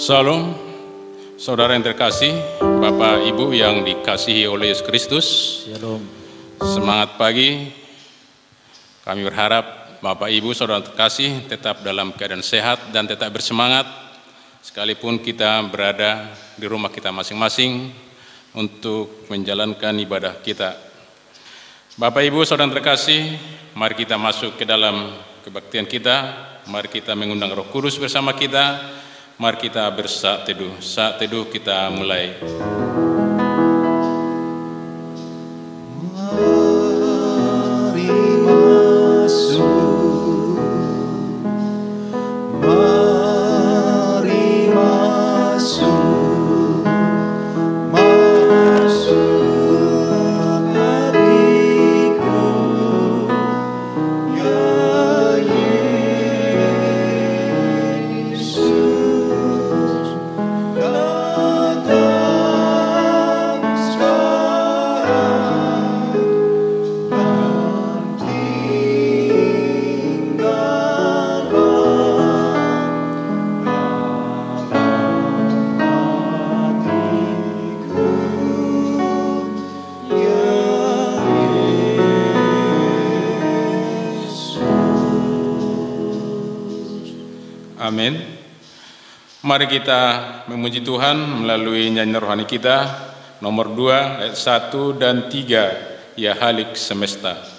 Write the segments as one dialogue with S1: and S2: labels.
S1: Salam, saudara yang terkasih, Bapak Ibu yang dikasihi oleh Yesus Kristus.
S2: Shalom.
S1: Semangat pagi. Kami berharap Bapak Ibu saudara terkasih tetap dalam keadaan sehat dan tetap bersemangat sekalipun kita berada di rumah kita masing-masing untuk menjalankan ibadah kita. Bapak Ibu saudara terkasih, mari kita masuk ke dalam kebaktian kita. Mari kita mengundang Roh Kudus bersama kita. Mari kita bersaat teduh. Saat teduh kita mulai.
S2: Mari masuk, mari masuk, masuk hatiku, ya Yesus, datang sekarang dan tinggallah dalam hatiku, ya Yesus.
S1: Amin. Mari kita memuji Tuhan melalui nyanyian rohani kita nomor 2 ayat 1 dan 3, Ya Halik Semesta.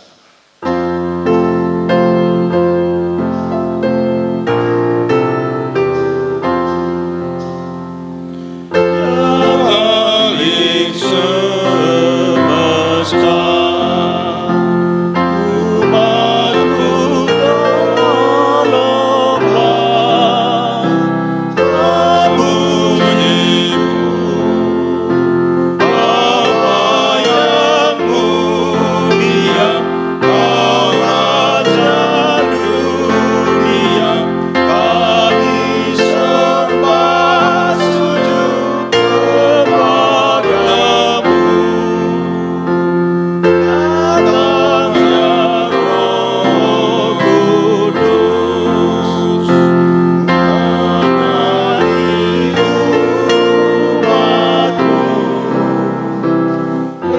S2: Halik semesta, umatmu tolonglah, memujimu, Bapa yang mulia, Kau Raja dunia, kami sembah sujud kepadamu. Datangnya Roh Kudus, menyertai umatmu,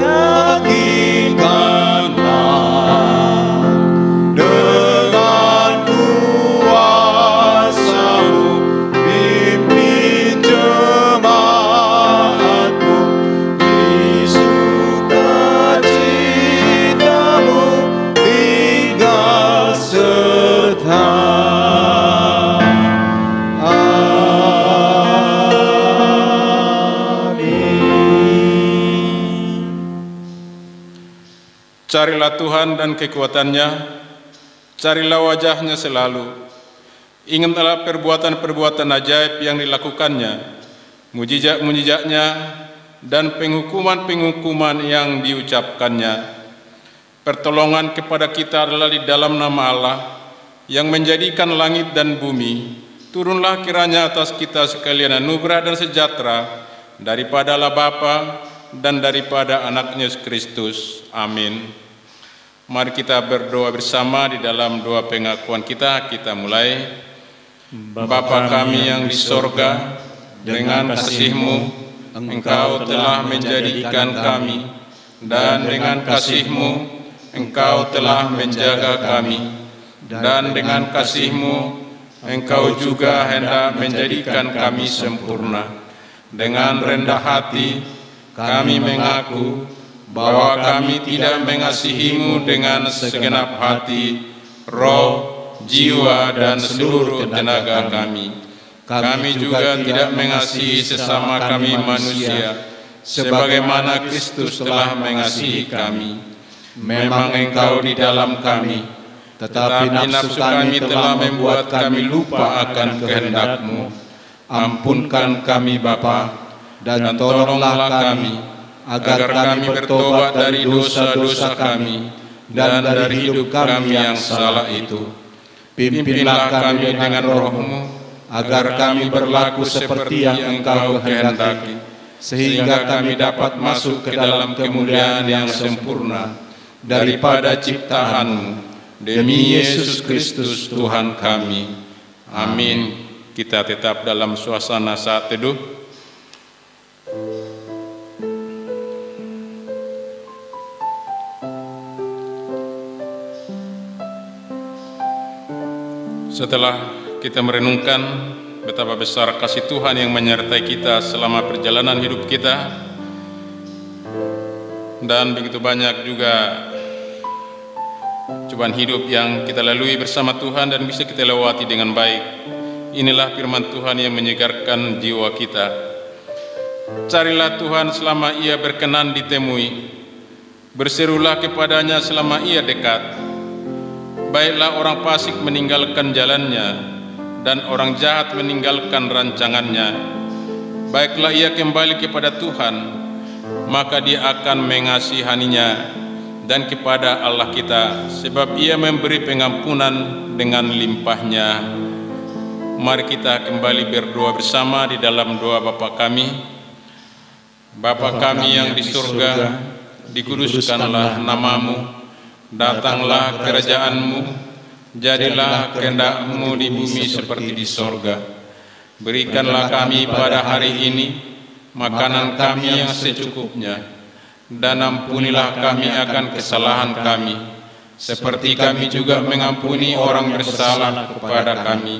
S2: yakinkanlah dengan kuasa-Mu, pimpin jemaat-Mu di sukacita-Mu, tinggal serta. Amin.
S1: Carilah Tuhan dan kekuatannya, carilah wajahnya selalu. Ingatlah perbuatan-perbuatan ajaib yang dilakukannya, mujizat-mujizatnya, dan penghukuman-penghukuman yang diucapkannya. Pertolongan kepada kita adalah di dalam nama Allah yang menjadikan langit dan bumi. Turunlah kiranya atas kita sekalian anugerah dan sejahtera daripada Allah Bapa dan daripada anaknya Yesus Kristus. Amin. Mari kita berdoa bersama di dalam doa pengakuan kita. Kita mulai. Bapa kami yang di sorga, dengan kasih-Mu, Engkau telah menjadikan kami, dan dengan kasih-Mu, Engkau telah menjaga kami, dan dengan kasih-Mu, Engkau juga hendak menjadikan kami sempurna. Dengan rendah hati, kami mengaku bahwa kami tidak mengasihi-Mu dengan segenap hati, roh, jiwa, dan seluruh tenaga kami. Kami juga tidak mengasihi sesama kami manusia, sebagaimana Kristus telah mengasihi kami. Memang Engkau di dalam kami, tetapi nafsu kami telah membuat kami lupa akan kehendak-Mu. Ampunkan kami Bapa, dan tolonglah kami, agar kami bertobat dari dosa-dosa kami, dan dari hidup kami yang salah itu. Pimpinlah kami dengan Roh-Mu, agar kami berlaku seperti yang Engkau kehendaki, sehingga kami dapat masuk ke dalam kemuliaan yang sempurna daripada ciptaan-Mu. Demi Yesus Kristus Tuhan kami. Amin. kita tetap dalam suasana saat teduh. Setelah kita merenungkan betapa besar kasih Tuhan yang menyertai kita selama perjalanan hidup kita, dan begitu banyak juga cobaan hidup yang kita lalui bersama Tuhan dan bisa kita lewati dengan baik, inilah firman Tuhan yang menyegarkan jiwa kita. Carilah Tuhan selama Ia berkenan ditemui, berserulah kepadanya selama Ia dekat. Baiklah orang fasik meninggalkan jalannya, dan orang jahat meninggalkan rancangannya. Baiklah ia kembali kepada Tuhan, maka Dia akan mengasihaninya, dan kepada Allah kita, sebab Ia memberi pengampunan dengan limpahnya. Mari kita kembali berdoa bersama di dalam doa Bapa kami. Bapa kami yang di surga, dikuduskanlah namamu. Datanglah kerajaan-Mu, jadilah kehendak-Mu di bumi seperti di sorga. Berikanlah kami pada hari ini makanan kami yang secukupnya, dan ampunilah kami akan kesalahan kami, seperti kami juga mengampuni orang bersalah kepada kami.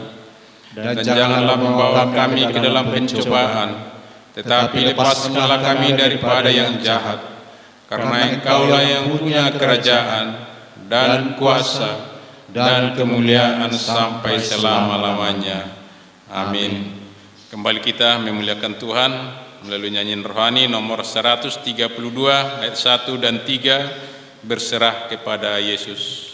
S1: Dan janganlah membawa kami ke dalam pencobaan, tetapi lepaskanlah kami daripada yang jahat. Karena Engkaulah yang punya kerajaan dan kuasa dan kemuliaan sampai selama-lamanya. Amin. Kembali kita memuliakan Tuhan melalui nyanyian rohani nomor 132 ayat 1 dan 3, berserah kepada Yesus.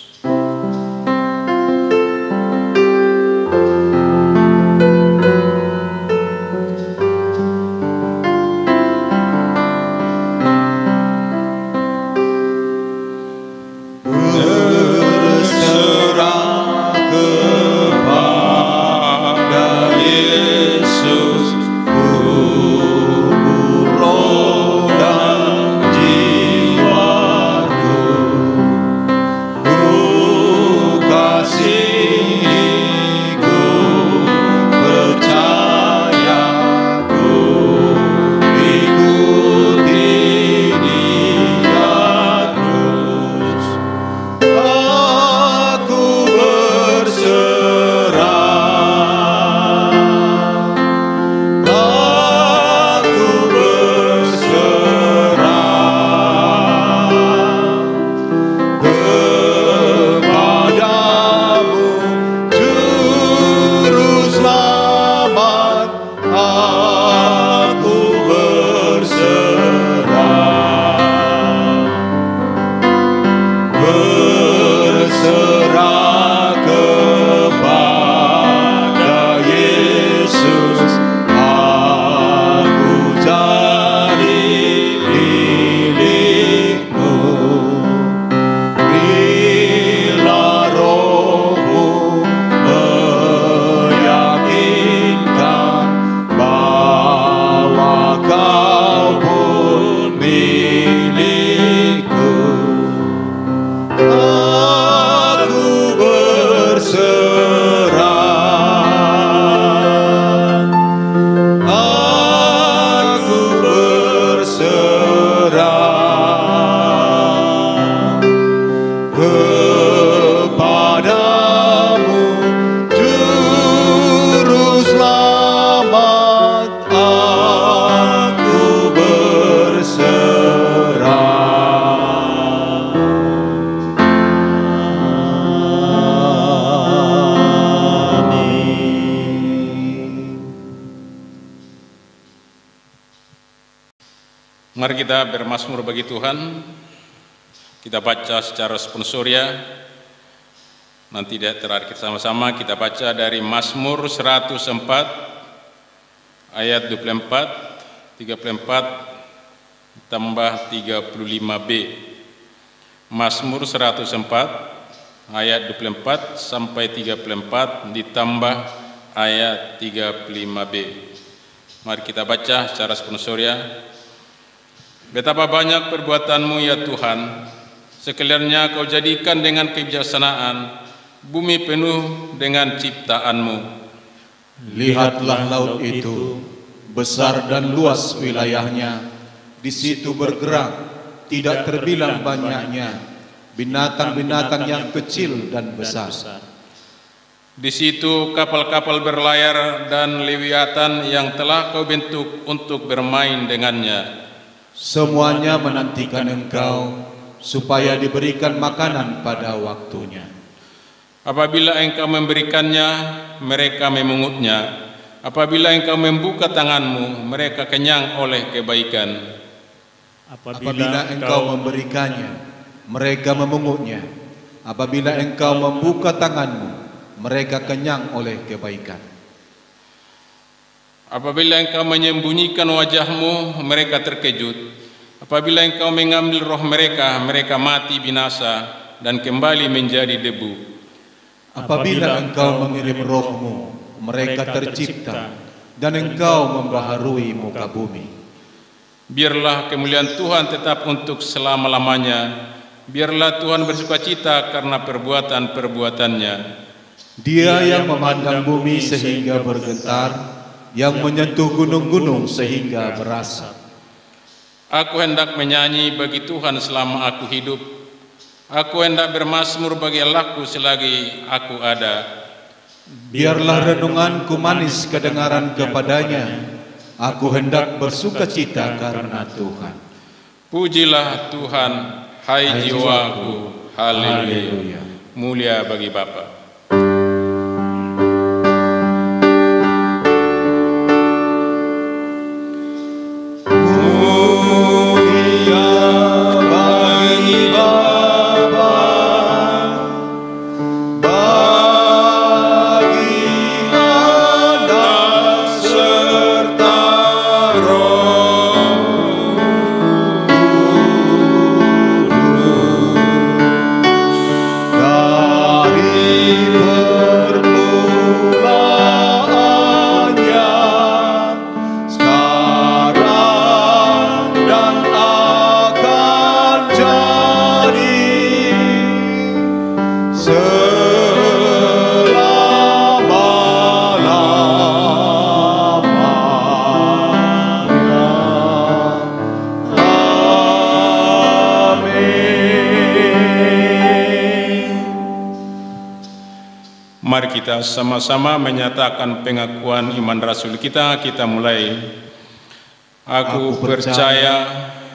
S1: Mari kita bermazmur bagi Tuhan. Kita baca secara responsoria. Nanti terakhir sama-sama kita baca dari Mazmur 104 ayat 24, 34 tambah 35b. Mazmur 104 ayat 24 sampai 34 ditambah ayat 35b. Mari kita baca secara responsoria. Betapa banyak perbuatan-Mu ya Tuhan, sekaliannya Kau jadikan dengan kebijaksanaan, bumi penuh dengan ciptaan-Mu.
S2: Lihatlah laut itu, besar dan luas wilayahnya, di situ bergerak, tidak terbilang banyaknya, binatang-binatang yang kecil dan besar.
S1: Di situ kapal-kapal berlayar dan lewiatan yang telah kau bentuk untuk bermain dengannya.
S2: Semuanya menantikan engkau, supaya diberikan makanan pada waktunya.
S1: Apabila engkau memberikannya, mereka memungutnya. Apabila engkau membuka tanganmu, mereka kenyang oleh kebaikan.
S2: Apabila engkau memberikannya, mereka memungutnya. Apabila engkau membuka tanganmu, mereka kenyang oleh kebaikan.
S1: Apabila engkau menyembunyikan wajahmu, mereka terkejut. Apabila engkau mengambil roh mereka, mereka mati binasa dan kembali menjadi debu.
S2: Apabila engkau mengirim rohmu, mereka tercipta, dan engkau membaharui muka bumi.
S1: Biarlah kemuliaan Tuhan tetap untuk selama-lamanya. Biarlah Tuhan bersukacita karena perbuatan-perbuatannya.
S2: Dia yang memandang bumi sehingga bergetar, yang menyentuh gunung-gunung sehingga berasap.
S1: Aku hendak menyanyi bagi Tuhan selama aku hidup. Aku hendak bermazmur bagi Allahku selagi aku ada.
S2: Biarlah renunganku manis kedengaran kepadanya. Aku hendak bersukacita karena Tuhan.
S1: Pujilah Tuhan, hai jiwaku. Haleluya. Mulia bagi Bapa. Mari kita sama-sama menyatakan pengakuan iman Rasul kita. Kita mulai. Aku percaya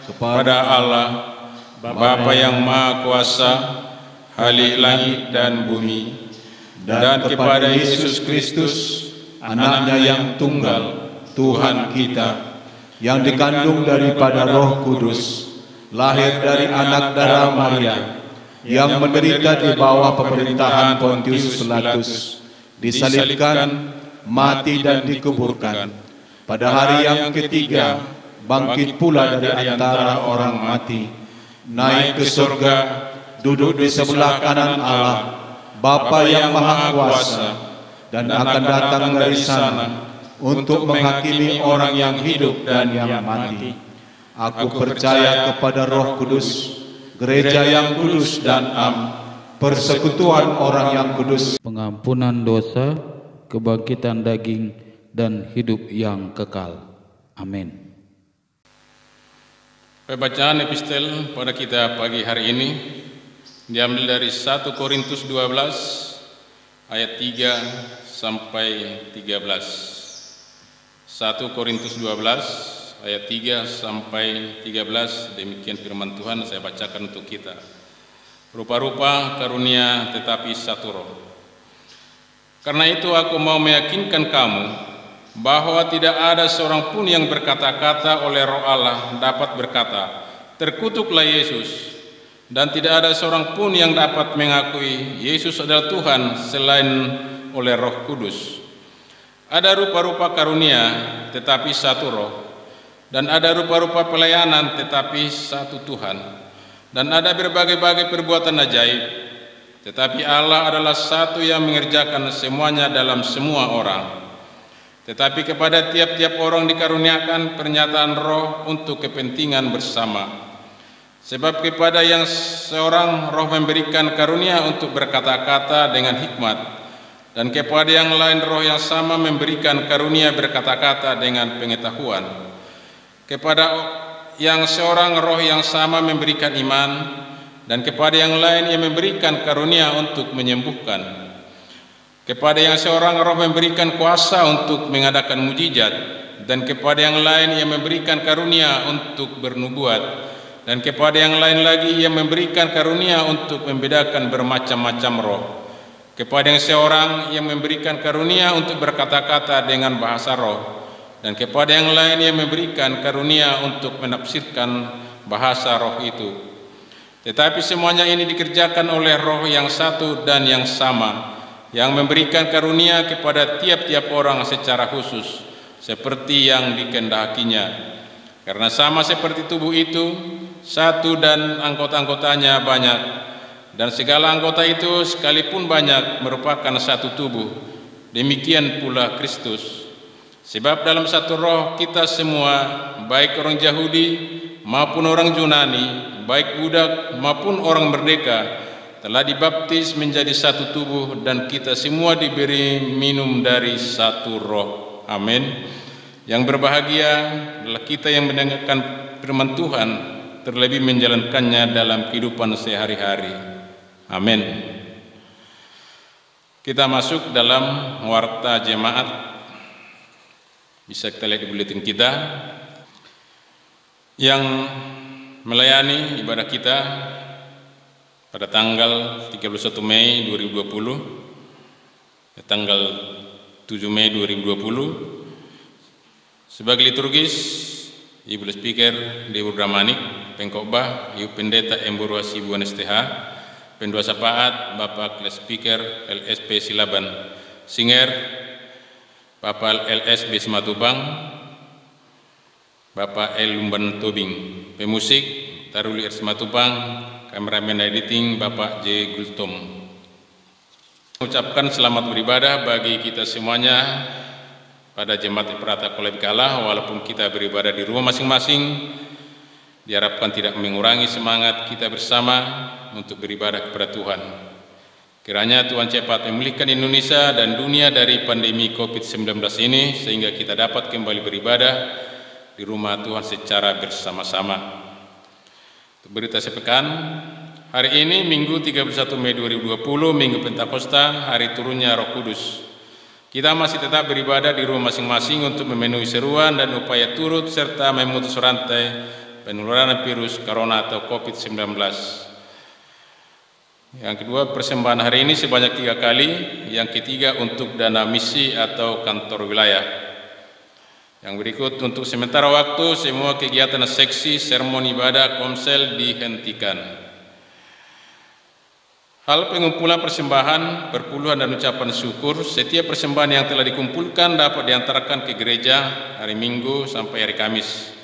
S1: kepada Allah, Bapa yang Maha Kuasa, Khalik langit dan bumi, dan kepada Yesus Kristus, Anaknya yang tunggal, Tuhan kita,
S2: yang dikandung daripada Roh Kudus, lahir dari anak darah Maria, yang menderita di bawah pemerintahan Pontius Pilatus, disalibkan, mati dan dikuburkan. Pada hari yang ketiga, bangkit pula dari antara orang mati, naik ke surga, duduk di sebelah kanan Allah, Bapa yang Maha Kuasa, dan akan datang dari sana untuk menghakimi orang yang hidup dan yang mati. Aku percaya kepada Roh Kudus, Gereja yang kudus dan am, persekutuan orang yang kudus,
S3: pengampunan dosa, kebangkitan daging, dan hidup yang kekal. Amin.
S1: Pembacaan epistel pada kita pagi hari ini diambil dari 1 Korintus 12 ayat 3 sampai 13. 1 Korintus 12 ayat 3 sampai 13, demikian firman Tuhan, saya bacakan untuk kita. Rupa-rupa karunia tetapi satu roh. Karena itu aku mau meyakinkan kamu bahwa tidak ada seorang pun yang berkata-kata oleh Roh Allah dapat berkata, terkutuklah Yesus, dan tidak ada seorang pun yang dapat mengakui Yesus adalah Tuhan selain oleh Roh Kudus. Ada rupa-rupa karunia tetapi satu roh, dan ada rupa-rupa pelayanan tetapi satu Tuhan, dan ada berbagai-bagai perbuatan ajaib, tetapi Allah adalah satu yang mengerjakan semuanya dalam semua orang. Tetapi kepada tiap-tiap orang dikaruniakan pernyataan roh untuk kepentingan bersama. Sebab kepada yang seorang roh memberikan karunia untuk berkata-kata dengan hikmat, dan kepada yang lain roh yang sama memberikan karunia berkata-kata dengan pengetahuan. Kepada yang seorang roh yang sama memberikan iman, dan kepada yang lain ia memberikan karunia untuk menyembuhkan. Kepada yang seorang roh memberikan kuasa untuk mengadakan mujizat, dan kepada yang lain ia memberikan karunia untuk bernubuat, dan kepada yang lain lagi ia memberikan karunia untuk membedakan bermacam-macam roh. Kepada yang seorang ia memberikan karunia untuk berkata-kata dengan bahasa roh, dan kepada yang lain ia memberikan karunia untuk menafsirkan bahasa roh itu. Tetapi semuanya ini dikerjakan oleh roh yang satu dan yang sama, yang memberikan karunia kepada tiap-tiap orang secara khusus, seperti yang dikehendakinya. Karena sama seperti tubuh itu, satu dan anggota-anggotanya banyak, dan segala anggota itu sekalipun banyak merupakan satu tubuh. Demikian pula Kristus. Sebab dalam satu roh kita semua, baik orang Yahudi maupun orang Yunani, baik budak maupun orang merdeka, telah dibaptis menjadi satu tubuh, dan kita semua diberi minum dari satu roh. Amin. Yang berbahagia adalah kita yang mendengarkan firman Tuhan, terlebih menjalankannya dalam kehidupan sehari-hari. Amin. Kita masuk dalam warta jemaat. Bisa kita lihat di buletin kita. Yang melayani ibadah kita pada tanggal 31 Mei 2020, tanggal 7 Mei 2020, sebagai liturgis Ibu Speaker Dewi Bramanik, Pengkhotbah Ibu Pendeta Emburu Hasibuan STH, Pendua Sapaat Bapak Speaker LSP Silaban, Singer Bapak LSB Sematubang, Bapak L. Lumban Tobing, pemusik Taruli Sematubang, kameramen editing Bapak J. Gultom. Ucapkan selamat beribadah bagi kita semuanya pada Jemaat Ephrata Kolai Bekala, walaupun kita beribadah di rumah masing-masing, diharapkan tidak mengurangi semangat kita bersama untuk beribadah kepada Tuhan. Kiranya Tuhan cepat memulihkan Indonesia dan dunia dari pandemi COVID-19 ini, sehingga kita dapat kembali beribadah di rumah Tuhan secara bersama-sama. Untuk berita sepekan, hari ini Minggu 31 Mei 2020, Minggu Pentakosta, hari turunnya Roh Kudus. Kita masih tetap beribadah di rumah masing-masing untuk memenuhi seruan dan upaya turut serta memutus rantai penularan virus corona atau COVID-19. Yang kedua, persembahan hari ini sebanyak 3 kali. Yang ketiga, untuk dana misi atau kantor wilayah. Yang berikut, untuk sementara waktu semua kegiatan seksi, sermon ibadah, komsel dihentikan. Hal pengumpulan persembahan, perpuluhan dan ucapan syukur, setiap persembahan yang telah dikumpulkan dapat diantarkan ke gereja hari Minggu sampai hari Kamis.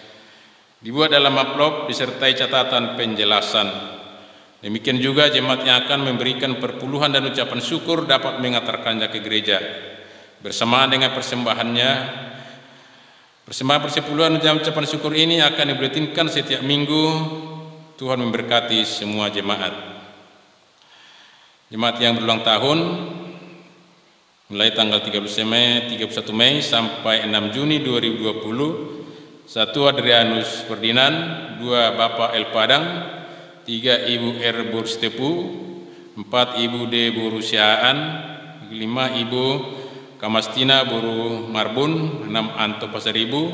S1: Dibuat dalam amplop disertai catatan penjelasan. Demikian juga jemaat yang akan memberikan perpuluhan dan ucapan syukur dapat mengantarkannya ke gereja. Bersamaan dengan persembahannya, persembahan persepuluhan dan ucapan syukur ini akan dibuletinkan setiap minggu. Tuhan memberkati semua jemaat. Jemaat yang berulang tahun mulai tanggal 31 Mei sampai 6 Juni 2020, 1 Adrianus Ferdinand, 2 Bapak El Padang, 3 Ibu R. Burstepu, 4 Ibu D. Borusiaan, 5 Ibu Kamastina Boru Marbun, 6 Anto Pasaribu,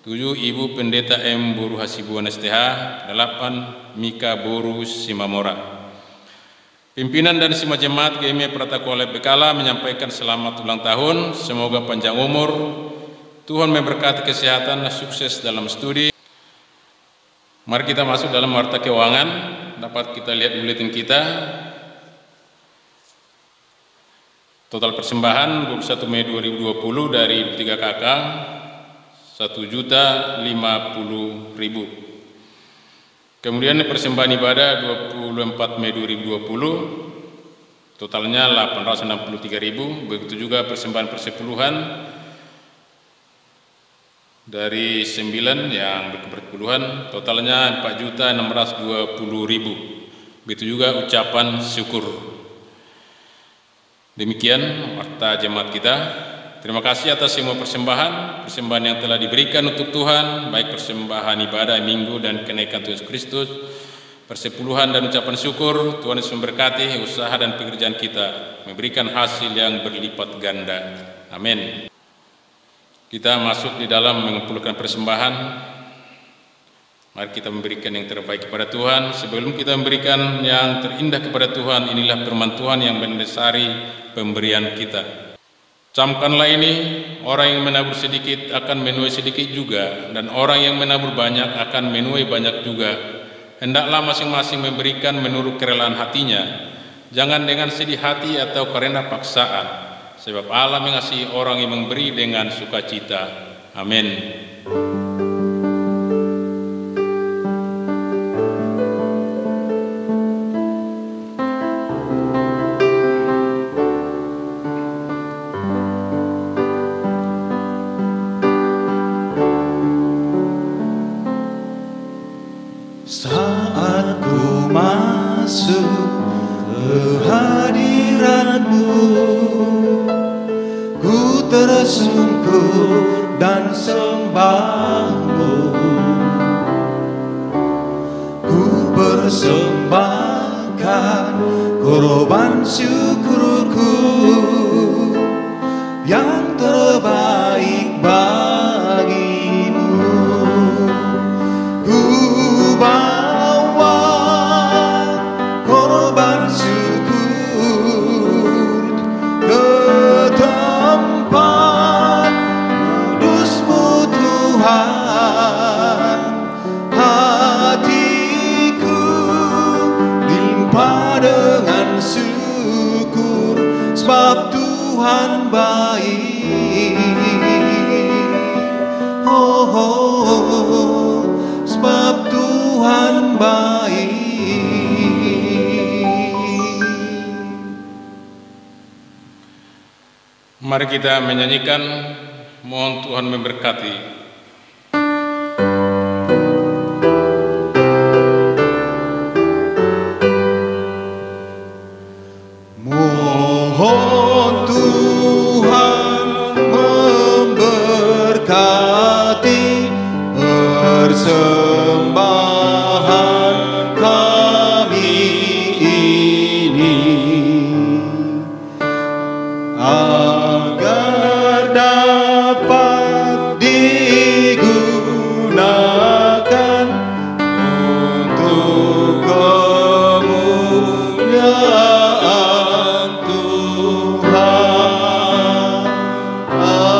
S1: 7 Ibu Pendeta M. Boru Hasibuan STH, 8 Mika Boru Simamora. Pimpinan dan semua jemaat GMI Ephrata Kolai Bekala menyampaikan selamat ulang tahun, semoga panjang umur, Tuhan memberkati kesehatan dan sukses dalam studi. Mari kita masuk dalam warta keuangan. Dapat kita lihat buletin kita. Total persembahan 21 Mei 2020 dari 3 KK 1.050.000. Kemudian persembahan ibadah 24 Mei 2020 totalnya 863.000. Begitu juga persembahan persepuluhan dari 9 yang berkeperpuluhan totalnya 4.620.000. Begitu juga ucapan syukur. Demikian warta jemaat kita. Terima kasih atas semua persembahan yang telah diberikan untuk Tuhan, baik persembahan ibadah minggu dan kenaikan Tuhan Yesus Kristus, persepuluhan dan ucapan syukur. Tuhan Yesus memberkati usaha dan pekerjaan kita, memberikan hasil yang berlipat ganda. Amin. Kita masuk di dalam mengumpulkan persembahan. Mari kita memberikan yang terbaik kepada Tuhan. Sebelum kita memberikan yang terindah kepada Tuhan, inilah firman Tuhan yang mendasari pemberian kita. Camkanlah ini, orang yang menabur sedikit akan menuai sedikit juga, dan orang yang menabur banyak akan menuai banyak juga. Hendaklah masing-masing memberikan menurut kerelaan hatinya, jangan dengan sedih hati atau karena paksaan, sebab Allah mengasihi orang yang memberi dengan sukacita. Amin.
S2: Saat ku masuk ke hadirat-Mu, ku tersungkur dan sembah-Mu. Ku persembahkan korban syukurku yang terbaik bagimu. Ku bawa korban syukur ke tempat kudus-Mu Tuhan. Hatiku limpah dengan syukur, sebab Tuhan baik. Oh, oh, oh, sebab Tuhan baik.
S1: Mari kita menyanyikan, mohon Tuhan memberkati.
S2: Mohon Tuhan memberkati persembahan kami ini, agar dapat digunakan untuk kemuliaan Tuhan. Amin.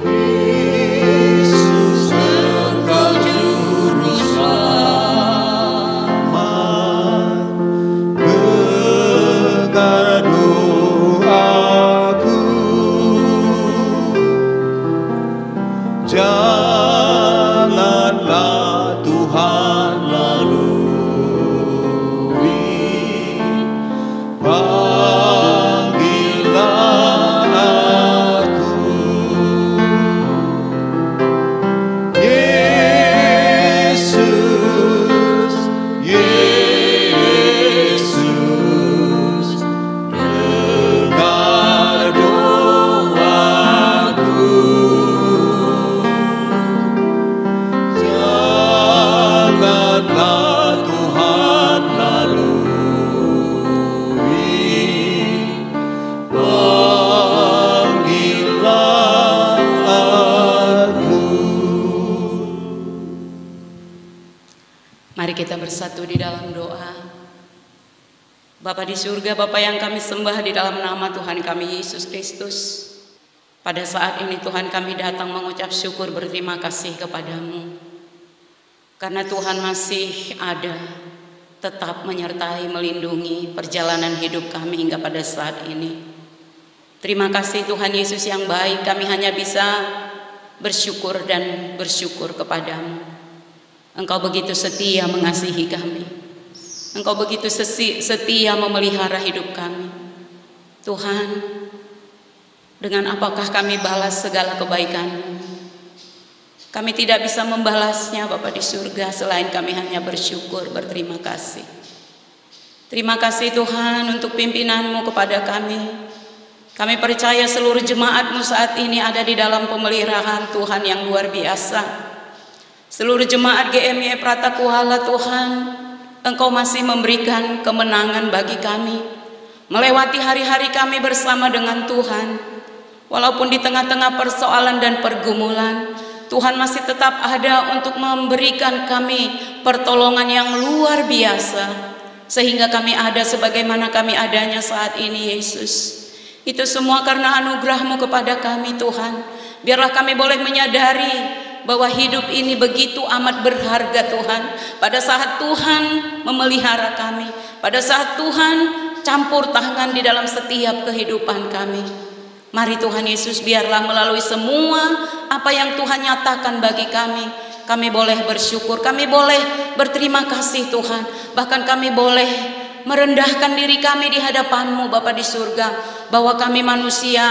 S2: Yesus Engkau Juru Selamat, dengar doaku. Janganlah Tuhan lalui, panggillah aku. Yesus, Yesus, dengar doaku. Janganlah Tuhan lalui, panggillah aku.
S4: Mari kita bersatu di dalam doa. Bapa di surga, Bapa yang kami sembah di dalam nama Tuhan kami Yesus Kristus. Pada saat ini Tuhan kami datang mengucap syukur berterima kasih kepadamu. Karena Tuhan masih ada, tetap menyertai, melindungi perjalanan hidup kami hingga pada saat ini. Terima kasih Tuhan Yesus yang baik, kami hanya bisa bersyukur dan bersyukur kepadamu. Engkau begitu setia mengasihi kami. Engkau begitu setia memelihara hidup kami. Tuhan, dengan apakah kami balas segala kebaikan-Mu? Kami tidak bisa membalasnya Bapa di surga selain kami hanya bersyukur, berterima kasih. Terima kasih Tuhan untuk pimpinan-Mu kepada kami. Kami percaya seluruh jemaat-Mu saat ini ada di dalam pemeliharaan Tuhan yang luar biasa. Seluruh jemaat GMI Pratakuala Tuhan, Engkau masih memberikan kemenangan bagi kami, melewati hari-hari kami bersama dengan Tuhan. Walaupun di tengah-tengah persoalan dan pergumulan, Tuhan masih tetap ada untuk memberikan kami pertolongan yang luar biasa, sehingga kami ada sebagaimana kami adanya saat ini, Yesus. Itu semua karena anugerah-Mu kepada kami, Tuhan. Biarlah kami boleh menyadari bahwa hidup ini begitu amat berharga, Tuhan. Pada saat Tuhan memelihara kami, pada saat Tuhan campur tangan di dalam setiap kehidupan kami. Mari Tuhan Yesus, biarlah melalui semua apa yang Tuhan nyatakan bagi kami boleh bersyukur, kami boleh berterima kasih Tuhan. Bahkan kami boleh merendahkan diri kami di hadapan-Mu Bapa di surga, bahwa kami manusia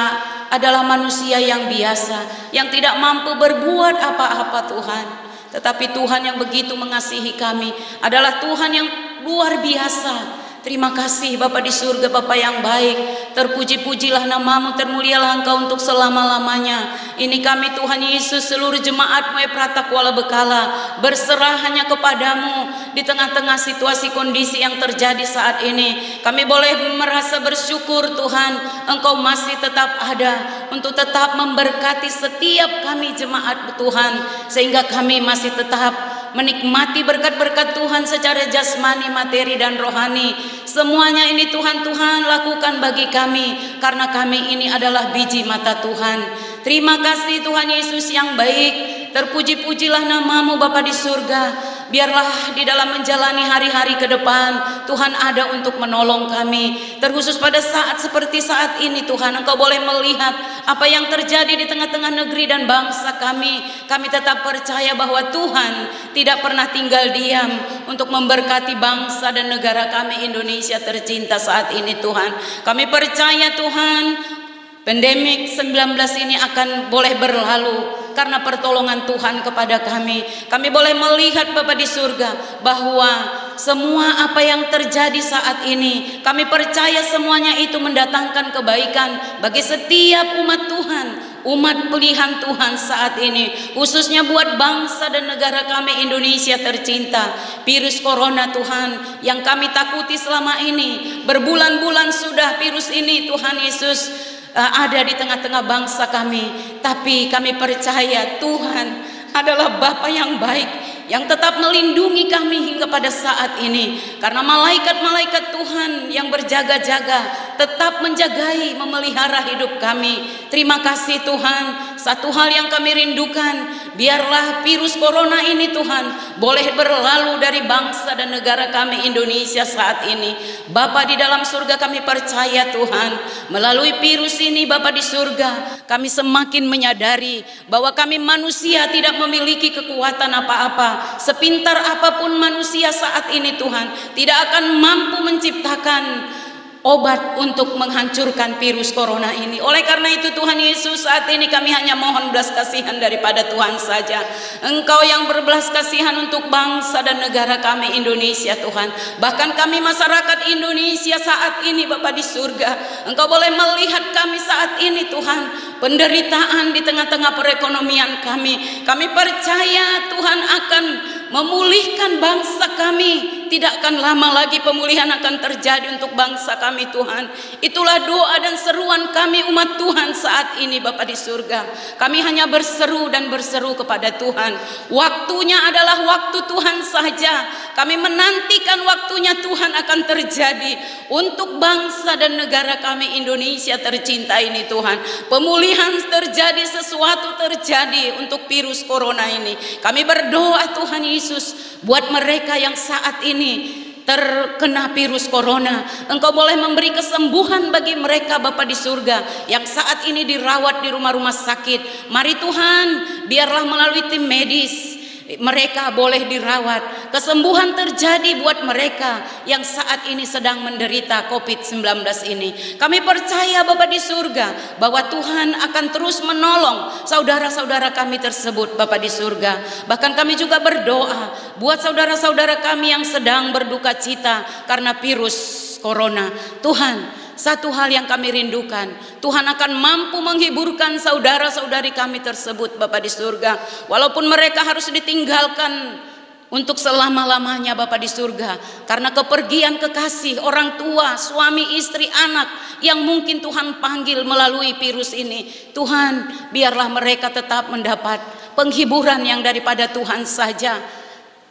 S4: adalah manusia yang biasa, yang tidak mampu berbuat apa-apa Tuhan. Tetapi Tuhan yang begitu mengasihi kami adalah Tuhan yang luar biasa. Terima kasih Bapa di surga, Bapa yang baik. Terpuji-pujilah nama-Mu, termulialah Engkau untuk selama-lamanya. Ini kami Tuhan Yesus, seluruh jemaat-Mu Pratakuala Bekala, berserah hanya kepada-Mu. Di tengah-tengah situasi kondisi yang terjadi saat ini, kami boleh merasa bersyukur Tuhan, Engkau masih tetap ada untuk tetap memberkati setiap kami jemaat Tuhan, sehingga kami masih tetap menikmati berkat-berkat Tuhan secara jasmani, materi, dan rohani. Semuanya ini Tuhan lakukan bagi kami, karena kami ini adalah biji mata Tuhan. Terima kasih Tuhan Yesus yang baik. Terpuji-pujilah nama-Mu Bapa di surga. Biarlah di dalam menjalani hari-hari ke depan, Tuhan ada untuk menolong kami. Terkhusus pada saat seperti saat ini Tuhan, Engkau boleh melihat apa yang terjadi di tengah-tengah negeri dan bangsa kami. Kami tetap percaya bahwa Tuhan tidak pernah tinggal diam untuk memberkati bangsa dan negara kami Indonesia tercinta saat ini Tuhan. Kami percaya Tuhan, pandemik 19 ini akan boleh berlalu karena pertolongan Tuhan kepada kami. Kami boleh melihat Bapa di surga bahwa semua apa yang terjadi saat ini, kami percaya semuanya itu mendatangkan kebaikan bagi setiap umat Tuhan, umat pilihan Tuhan saat ini, khususnya buat bangsa dan negara kami Indonesia tercinta. Virus corona Tuhan yang kami takuti selama ini, berbulan-bulan sudah virus ini Tuhan Yesus ada di tengah-tengah bangsa kami. Tapi kami percaya Tuhan adalah Bapa yang baik, yang tetap melindungi kami hingga pada saat ini. Karena malaikat-malaikat Tuhan yang berjaga-jaga tetap menjagai, memelihara hidup kami. Terima kasih Tuhan. Satu hal yang kami rindukan, biarlah virus corona ini Tuhan boleh berlalu dari bangsa dan negara kami Indonesia saat ini. Bapa di dalam surga, kami percaya Tuhan, melalui virus ini Bapa di surga, kami semakin menyadari bahwa kami manusia tidak memiliki kekuatan apa-apa. Sepintar apapun manusia saat ini Tuhan tidak akan mampu menciptakan obat untuk menghancurkan virus corona ini. Oleh karena itu Tuhan Yesus, saat ini kami hanya mohon belas kasihan daripada Tuhan saja. Engkau yang berbelas kasihan untuk bangsa dan negara kami Indonesia Tuhan. Bahkan kami masyarakat Indonesia saat ini Bapa di surga, Engkau boleh melihat kami saat ini Tuhan, penderitaan di tengah-tengah perekonomian kami. Kami percaya Tuhan akan memulihkan bangsa kami. Tidak akan lama lagi pemulihan akan terjadi untuk bangsa kami Tuhan. Itulah doa dan seruan kami umat Tuhan saat ini Bapa di surga. Kami hanya berseru dan berseru kepada Tuhan. Waktunya adalah waktu Tuhan saja. Kami menantikan waktunya Tuhan akan terjadi untuk bangsa dan negara kami Indonesia tercinta ini Tuhan. Pemulihan terjadi, sesuatu terjadi untuk virus corona ini. Kami berdoa Tuhan Yesus, buat mereka yang saat ini terkena virus corona, Engkau boleh memberi kesembuhan bagi mereka Bapa di surga yang saat ini dirawat di rumah-rumah sakit. Mari Tuhan, biarlah melalui tim medis mereka boleh dirawat. Kesembuhan terjadi buat mereka yang saat ini sedang menderita COVID-19 ini. Kami percaya Bapa di surga bahwa Tuhan akan terus menolong saudara-saudara kami tersebut Bapa di surga. Bahkan kami juga berdoa buat saudara-saudara kami yang sedang berduka cita karena virus corona. Tuhan, satu hal yang kami rindukan, Tuhan akan mampu menghiburkan saudara-saudari kami tersebut Bapa di surga. Walaupun mereka harus ditinggalkan untuk selama-lamanya Bapa di surga, karena kepergian kekasih, orang tua, suami, istri, anak yang mungkin Tuhan panggil melalui virus ini. Tuhan, biarlah mereka tetap mendapat penghiburan yang daripada Tuhan saja.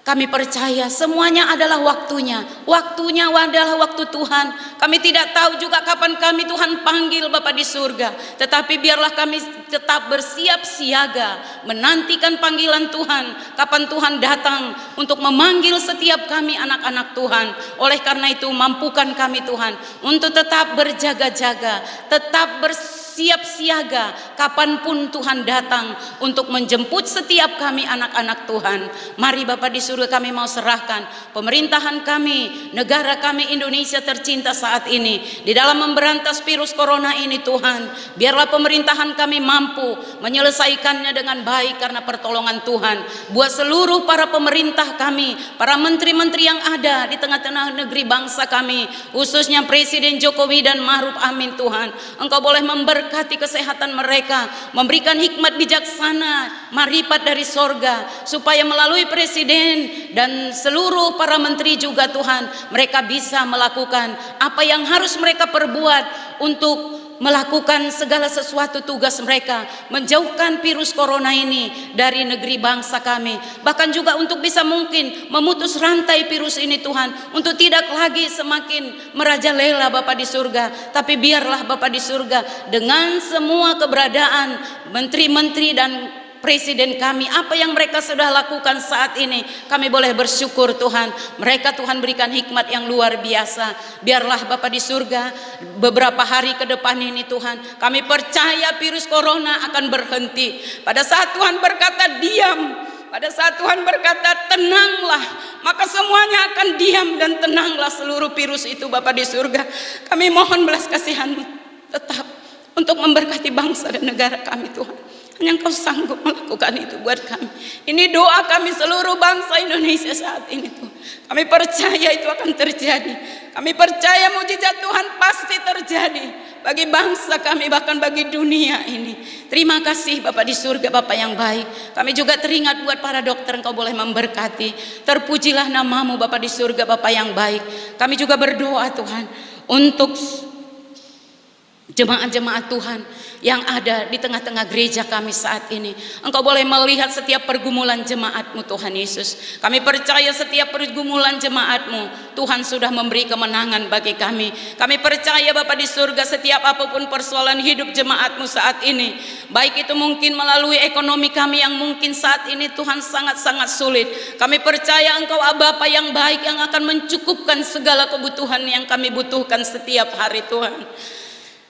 S4: Kami percaya semuanya adalah waktunya. Waktunya adalah waktu Tuhan. Kami tidak tahu juga kapan kami Tuhan panggil Bapa di surga. Tetapi biarlah kami tetap bersiap siaga menantikan panggilan Tuhan. Kapan Tuhan datang untuk memanggil setiap kami anak-anak Tuhan. Oleh karena itu mampukan kami Tuhan untuk tetap berjaga-jaga, tetap bersiap siaga kapanpun Tuhan datang untuk menjemput setiap kami anak-anak Tuhan. Mari Bapa di surga, kami mau serahkan pemerintahan kami, negara kami Indonesia tercinta saat ini di dalam memberantas virus corona ini. Tuhan, biarlah pemerintahan kami mampu menyelesaikannya dengan baik karena pertolongan Tuhan. Buat seluruh para pemerintah kami, para menteri-menteri yang ada di tengah-tengah negeri bangsa kami, khususnya Presiden Jokowi dan Ma'ruf Amin. Tuhan, Engkau boleh memberkati kesehatan mereka, memberikan hikmat bijaksana, marifat dari sorga, supaya melalui Presiden dan seluruh para menteri juga Tuhan, mereka bisa melakukan apa yang harus mereka perbuat untuk melakukan segala sesuatu tugas mereka, menjauhkan virus corona ini dari negeri bangsa kami. Bahkan juga untuk bisa mungkin memutus rantai virus ini Tuhan, untuk tidak lagi semakin merajalela Bapa di surga. Tapi biarlah Bapa di surga dengan semua keberadaan menteri-menteri dan Presiden kami, apa yang mereka sudah lakukan saat ini, kami boleh bersyukur Tuhan. Mereka Tuhan berikan hikmat yang luar biasa. Biarlah Bapa di surga beberapa hari ke depan ini Tuhan, kami percaya virus corona akan berhenti. Pada saat Tuhan berkata diam, pada saat Tuhan berkata tenanglah, maka semuanya akan diam dan tenanglah seluruh virus itu Bapa di surga. Kami mohon belas kasihan-Mu tetap untuk memberkati bangsa dan negara kami Tuhan. Hanya Engkau sanggup melakukan itu buat kami. Ini doa kami seluruh bangsa Indonesia saat ini Tuhan. Kami percaya itu akan terjadi. Kami percaya mujizat Tuhan pasti terjadi bagi bangsa kami, bahkan bagi dunia ini. Terima kasih Bapa di surga, Bapa yang baik. Kami juga teringat buat para dokter, Engkau boleh memberkati. Terpujilah nama-Mu Bapa di surga, Bapa yang baik. Kami juga berdoa Tuhan untuk jemaat-jemaat Tuhan yang ada di tengah-tengah gereja kami saat ini. Engkau boleh melihat setiap pergumulan jemaat-Mu Tuhan Yesus. Kami percaya setiap pergumulan jemaat-Mu Tuhan sudah memberi kemenangan bagi kami. Kami percaya Bapa di surga, setiap apapun persoalan hidup jemaat-Mu saat ini, baik itu mungkin melalui ekonomi kami yang mungkin saat ini Tuhan sangat-sangat sulit, kami percaya Engkau Bapa yang baik yang akan mencukupkan segala kebutuhan yang kami butuhkan setiap hari Tuhan.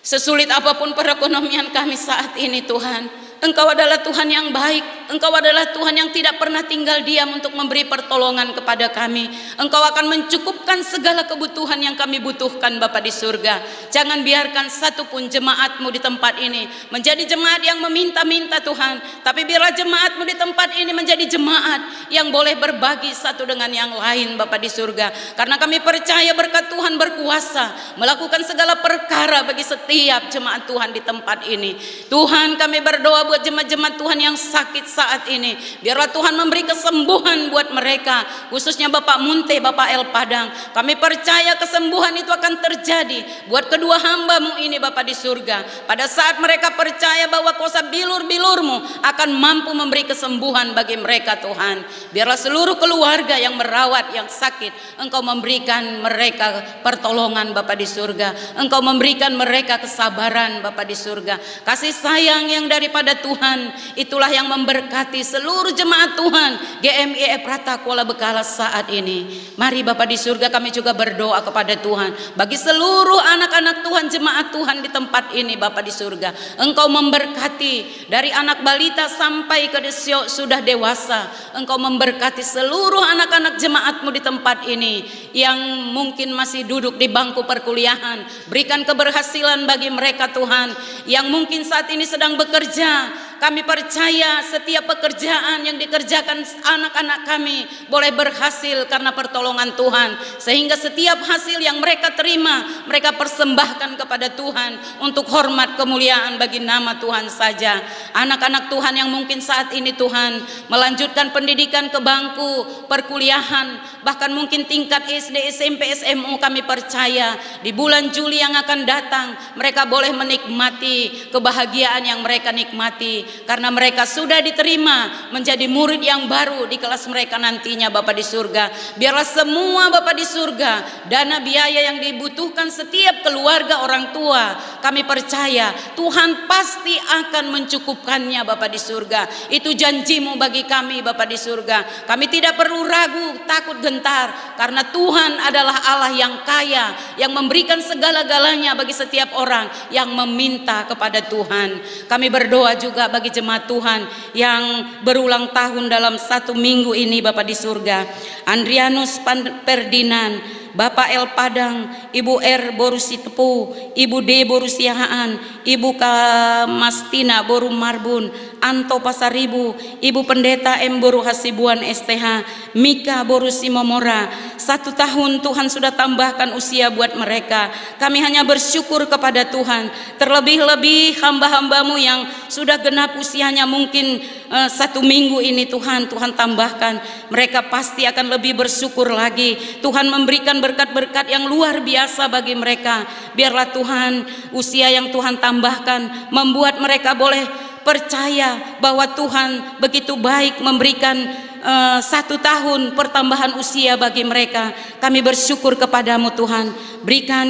S4: Sesulit apapun perekonomian kami saat ini Tuhan, Engkau adalah Tuhan yang baik. Engkau adalah Tuhan yang tidak pernah tinggal diam untuk memberi pertolongan kepada kami. Engkau akan mencukupkan segala kebutuhan yang kami butuhkan Bapa di surga. Jangan biarkan satupun jemaat-Mu di tempat ini menjadi jemaat yang meminta-minta Tuhan, tapi biarlah jemaat-Mu di tempat ini menjadi jemaat yang boleh berbagi satu dengan yang lain Bapa di surga. Karena kami percaya berkat Tuhan berkuasa melakukan segala perkara bagi setiap jemaat Tuhan di tempat ini. Tuhan, kami berdoa buat jemaat-jemaat Tuhan yang sakit saat ini, biarlah Tuhan memberi kesembuhan buat mereka, khususnya Bapak Munte, Bapak El Padang. Kami percaya kesembuhan itu akan terjadi buat kedua hamba-Mu ini Bapa di surga. Pada saat mereka percaya bahwa kuasa bilur-bilur-Mu akan mampu memberi kesembuhan bagi mereka Tuhan. Biarlah seluruh keluarga yang merawat yang sakit, Engkau memberikan mereka pertolongan Bapa di surga. Engkau memberikan mereka kesabaran Bapa di surga, kasih sayang yang daripada Tuhan, itulah yang memberkati seluruh jemaat Tuhan GMI Ephrata Kuala Bekala saat ini. Mari Bapa di surga, kami juga berdoa kepada Tuhan bagi seluruh anak-anak Tuhan, jemaat Tuhan di tempat ini. Bapa di surga, Engkau memberkati dari anak balita sampai ke sudah dewasa. Engkau memberkati seluruh anak-anak jemaat-Mu di tempat ini yang mungkin masih duduk di bangku perkuliahan. Berikan keberhasilan bagi mereka Tuhan, yang mungkin saat ini sedang bekerja. Kami percaya setiap pekerjaan yang dikerjakan anak-anak kami boleh berhasil karena pertolongan Tuhan, sehingga setiap hasil yang mereka terima mereka persembahkan kepada Tuhan untuk hormat kemuliaan bagi nama Tuhan saja. Anak-anak Tuhan yang mungkin saat ini Tuhan melanjutkan pendidikan ke bangku perkuliahan, bahkan mungkin tingkat SD, SMP, SMU, kami percaya di bulan Juli yang akan datang mereka boleh menikmati kebahagiaan yang mereka nikmati karena mereka sudah diterima menjadi murid yang baru di kelas mereka nantinya. Bapa di surga, biarlah semua Bapa di surga dana biaya yang dibutuhkan setiap keluarga orang tua, kami percaya Tuhan pasti akan mencukupkannya. Bapa di surga, itu janji-Mu bagi kami Bapa di surga. Kami tidak perlu ragu, takut, gentar, karena Tuhan adalah Allah yang kaya, yang memberikan segala-galanya bagi setiap orang yang meminta kepada Tuhan. Kami berdoa juga bagi jemaat Tuhan yang berulang tahun dalam 1 minggu ini Bapa di surga. Andrianus Ferdinand, Bapak El Padang, Ibu R Borusi Tepu, Ibu D Borusi Haan, Ibu Kamastina Boru Marbun, Anto Pasaribu, Ibu Pendeta M Boru Hasibuan STH, Mika Borusi Momora. 1 tahun Tuhan sudah tambahkan usia buat mereka. Kami hanya bersyukur kepada Tuhan. Terlebih-lebih hamba-hamba-Mu yang sudah genap usianya mungkin 1 minggu ini Tuhan tambahkan. Mereka pasti akan lebih bersyukur lagi. Tuhan memberikan berkat-berkat yang luar biasa bagi mereka. Biarlah Tuhan usia yang Tuhan tambahkan membuat mereka boleh percaya bahwa Tuhan begitu baik memberikan 1 tahun pertambahan usia bagi mereka. Kami bersyukur kepadamu Tuhan. Berikan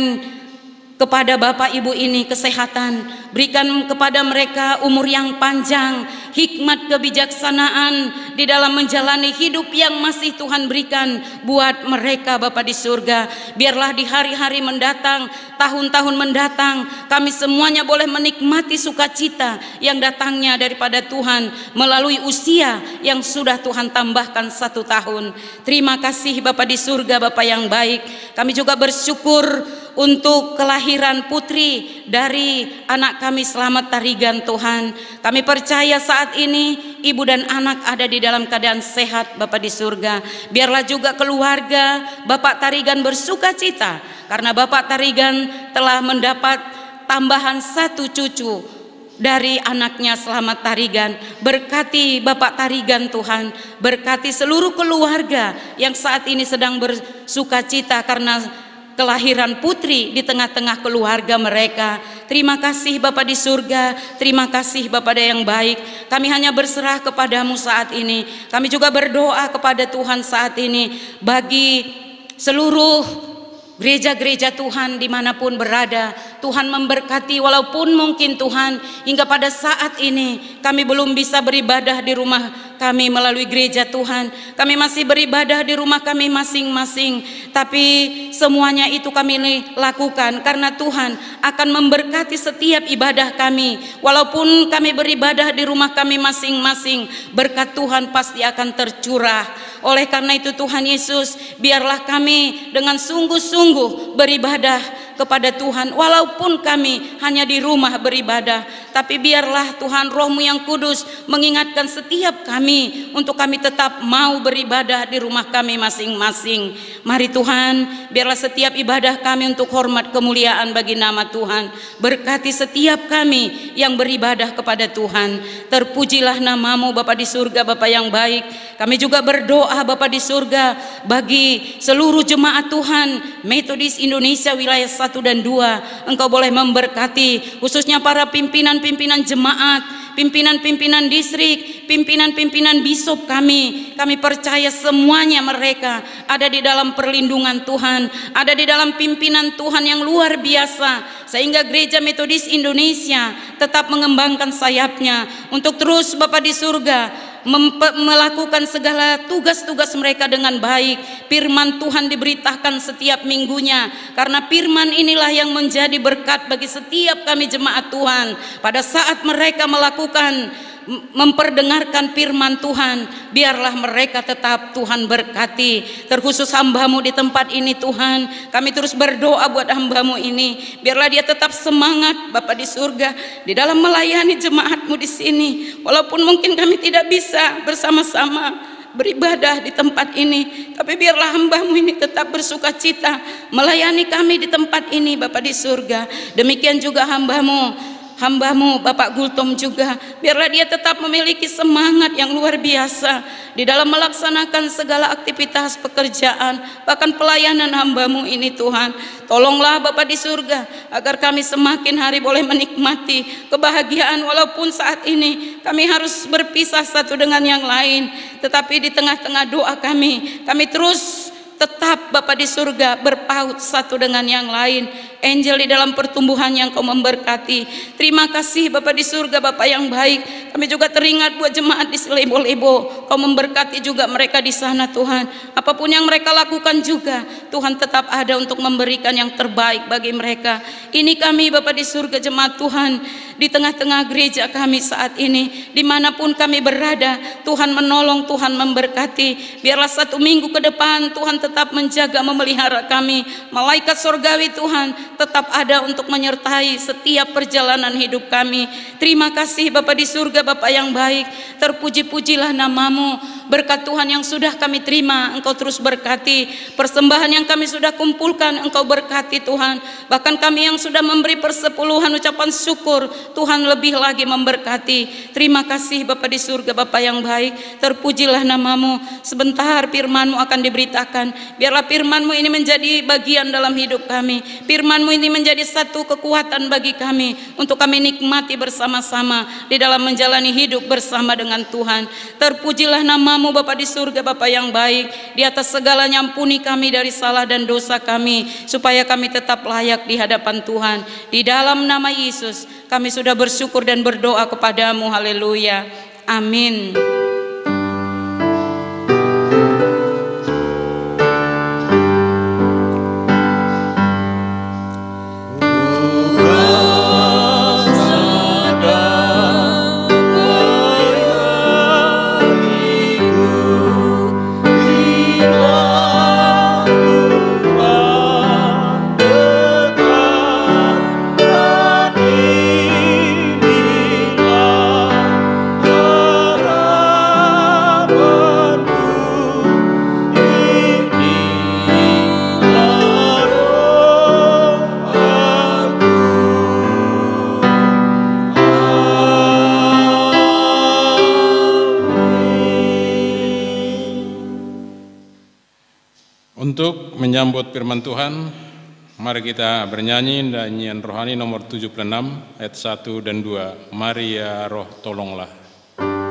S4: kepada Bapak Ibu ini kesehatan, berikan kepada mereka umur yang panjang, hikmat kebijaksanaan di dalam menjalani hidup yang masih Tuhan berikan buat mereka Bapa di surga. Biarlah di hari-hari mendatang, tahun-tahun mendatang, kami semuanya boleh menikmati sukacita yang datangnya daripada Tuhan melalui usia yang sudah Tuhan tambahkan 1 tahun. Terima kasih Bapa di surga, Bapa yang baik. Kami juga bersyukur untuk kelahiran putri dari anak kami Selamat Tarigan Tuhan. Kami percaya saat ini ibu dan anak ada di dalam keadaan sehat Bapa di surga. Biarlah juga keluarga Bapak Tarigan bersuka cita karena Bapak Tarigan telah mendapat tambahan 1 cucu dari anaknya Selamat Tarigan. Berkati Bapak Tarigan Tuhan, berkati seluruh keluarga yang saat ini sedang bersuka cita karena kelahiran putri di tengah-tengah keluarga mereka. Terima kasih Bapa di surga, terima kasih Bapa yang baik. Kami hanya berserah kepadamu saat ini. Kami juga berdoa kepada Tuhan saat ini bagi seluruh gereja-gereja Tuhan dimanapun berada. Tuhan memberkati, walaupun mungkin Tuhan hingga pada saat ini kami belum bisa beribadah di rumah kami melalui gereja Tuhan. Kami masih beribadah di rumah kami masing-masing. Tapi semuanya itu kami lakukan karena Tuhan akan memberkati setiap ibadah kami. Walaupun kami beribadah di rumah kami masing-masing, berkat Tuhan pasti akan tercurah. Oleh karena itu Tuhan Yesus, biarlah kami dengan sungguh-sungguh beribadah kepada Tuhan, walaupun kami hanya di rumah beribadah, tapi biarlah Tuhan Roh-Mu yang kudus mengingatkan setiap kami untuk kami tetap mau beribadah di rumah kami masing-masing. Mari Tuhan, biarlah setiap ibadah kami untuk hormat kemuliaan bagi nama Tuhan. Berkati setiap kami yang beribadah kepada Tuhan. Terpujilah nama-Mu Bapa di surga, Bapa yang baik. Kami juga berdoa Bapa di surga bagi seluruh jemaat Tuhan Metodis Indonesia wilayah 1 1 dan 2, Engkau boleh memberkati khususnya para pimpinan-pimpinan jemaat, pimpinan-pimpinan distrik, pimpinan-pimpinan bisop kami. Kami percaya semuanya mereka ada di dalam perlindungan Tuhan, ada di dalam pimpinan Tuhan yang luar biasa, sehingga Gereja Metodis Indonesia tetap mengembangkan sayapnya untuk terus Bapa di surga melakukan segala tugas-tugas mereka dengan baik. Firman Tuhan diberitakan setiap minggunya, karena firman inilah yang menjadi berkat bagi setiap kami jemaat Tuhan. Pada saat mereka memperdengarkan firman Tuhan, biarlah mereka tetap Tuhan berkati. Terkhusus hamba-Mu di tempat ini Tuhan, kami terus berdoa buat hamba-Mu ini, biarlah dia tetap semangat Bapa di surga di dalam melayani jemaat-Mu di sini. Walaupun mungkin kami tidak bisa bersama-sama beribadah di tempat ini, tapi biarlah hamba-Mu ini tetap bersuka cita melayani kami di tempat ini Bapa di surga. Demikian juga hamba-Mu Bapak Gultom juga, biarlah dia tetap memiliki semangat yang luar biasa di dalam melaksanakan segala aktivitas pekerjaan, bahkan pelayanan hamba-Mu ini Tuhan. Tolonglah Bapa di surga agar kami semakin hari boleh menikmati kebahagiaan, walaupun saat ini kami harus berpisah satu dengan yang lain, tetapi di tengah-tengah doa kami terus tetap Bapa di surga berpaut satu dengan yang lain. Angel di dalam pertumbuhan yang Kau memberkati. Terima kasih Bapa di surga, Bapa yang baik. Kami juga teringat buat jemaat di Lebo-Lebo, Kau memberkati juga mereka di sana Tuhan. Apapun yang mereka lakukan juga, Tuhan tetap ada untuk memberikan yang terbaik bagi mereka. Ini kami Bapa di surga, jemaat Tuhan di tengah-tengah gereja kami saat ini, dimanapun kami berada, Tuhan menolong, Tuhan memberkati. Biarlah 1 minggu ke depan Tuhan tetap menjaga, memelihara kami. Malaikat surgawi Tuhan tetap ada untuk menyertai setiap perjalanan hidup kami. Terima kasih Bapa di surga, Bapa yang baik. Terpuji-pujilah nama-Mu. Berkat Tuhan yang sudah kami terima, Engkau terus berkati. Persembahan yang kami sudah kumpulkan, Engkau berkati Tuhan. Bahkan kami yang sudah memberi persepuluhan ucapan syukur, Tuhan lebih lagi memberkati. Terima kasih Bapa di surga, Bapa yang baik. Terpujilah nama-Mu. Sebentar firman-Mu akan diberitakan. Biarlah firman-Mu ini menjadi bagian dalam hidup kami. Firman-Mu ini menjadi satu kekuatan bagi kami untuk kami nikmati bersama-sama di dalam menjalani hidup bersama dengan Tuhan. Terpujilah nama-Mu Bapa di surga, Bapa yang baik. Di atas segalanya ampuni kami dari salah dan dosa kami, supaya kami tetap layak di hadapan Tuhan. Di dalam nama Yesus kami sudah bersyukur dan berdoa kepada-Mu. Haleluya. Amin.
S1: Untuk menyambut firman Tuhan, mari kita bernyanyi nyanyian rohani nomor 76 ayat 1 dan 2. Mari ya Roh tolonglah.
S2: Firman-Mu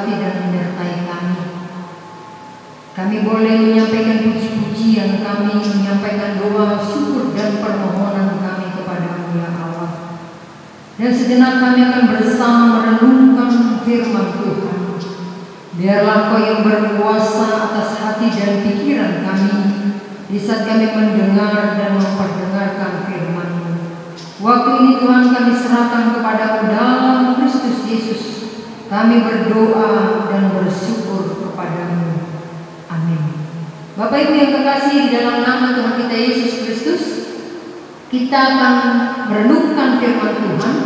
S5: memberkati dan menyertai kami. Kami boleh menyampaikan puji-pujian kami, menyampaikan doa, syukur dan permohonan kami kepada-Mu ya Allah. Dan sejenak kami akan bersama merenungkan firman Tuhan. Biarlah Kau yang berkuasa atas hati dan pikiran kami di saat kami mendengar dan memperdengarkan firman-Mu. Waktu ini Tuhan kami serahkan kepada-Mu dalam Kristus Yesus. Kami berdoa dan bersyukur kepada-Mu. Amin. Bapak Ibu yang terkasih, di dalam nama Tuhan kita Yesus Kristus, kita akan merenungkan firman Tuhan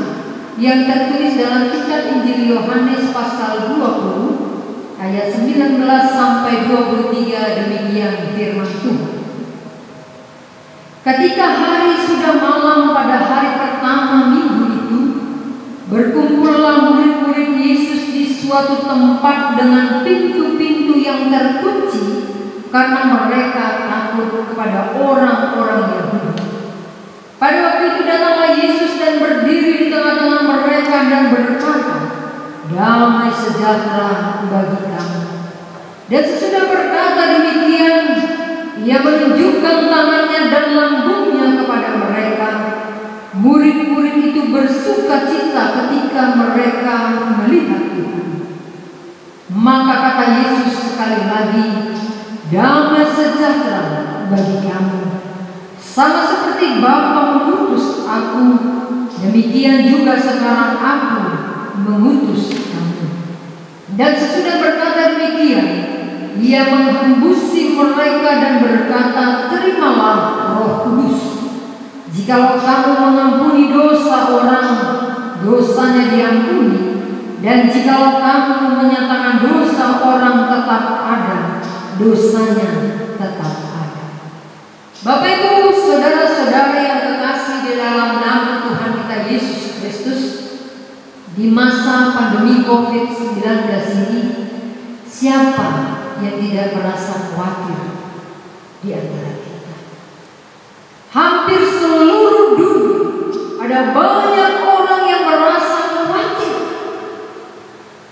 S5: yang tertulis dalam kitab Injil Yohanes pasal 20 ayat 19 sampai 23. Demikian firman Tuhan. Ketika hari sudah malam pada hari pertama minggu itu, berkumpullah murid-murid Yesus di suatu tempat dengan pintu-pintu yang terkunci karena mereka takut kepada orang-orang Yahudi. Pada waktu itu datanglah Yesus dan berdiri di tengah-tengah mereka dan berkata, "Damai sejahtera bagi kamu." Dan sesudah berkata demikian, Ia menunjukkan tangannya dan lambungnya kepada mereka. Murid-murid itu bersuka cita ketika mereka melihat Tuhan. Maka kata Yesus sekali lagi, "Damai sejahtera bagi kamu. Sama seperti Bapa mengutus aku, demikian juga sekarang aku mengutus kamu." Dan sesudah berkata demikian, Ia menghembusi mereka dan berkata, "Terimalah Roh Kudus. Jikalau kamu mengampuni dosa orang, dosanya diampuni. Dan jikalau kamu menyatakan dosa orang tetap ada, dosanya tetap ada." Bapak Ibu, saudara-saudara yang terkasih di dalam nama Tuhan kita Yesus Kristus, di masa pandemi COVID-19 ini, siapa yang tidak merasa khawatir di antara kita? Hampir seluruh dunia ada banyak orang yang merasa khawatir.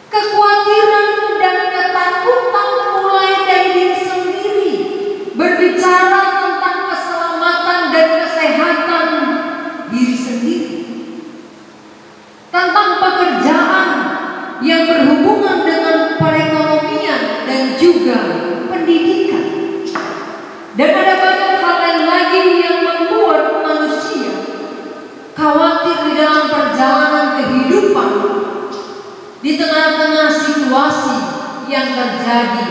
S5: Kekhawatiran dan ketakutan mulai dari diri sendiri, berbicara tentang keselamatan dan kesehatan diri sendiri, tentang pekerjaan yang berhubungan dengan perekonomian dan juga pendidikan. Dan ada banyak hal lain lagi yang membuat manusia khawatir di dalam perjalanan kehidupan di tengah-tengah situasi yang terjadi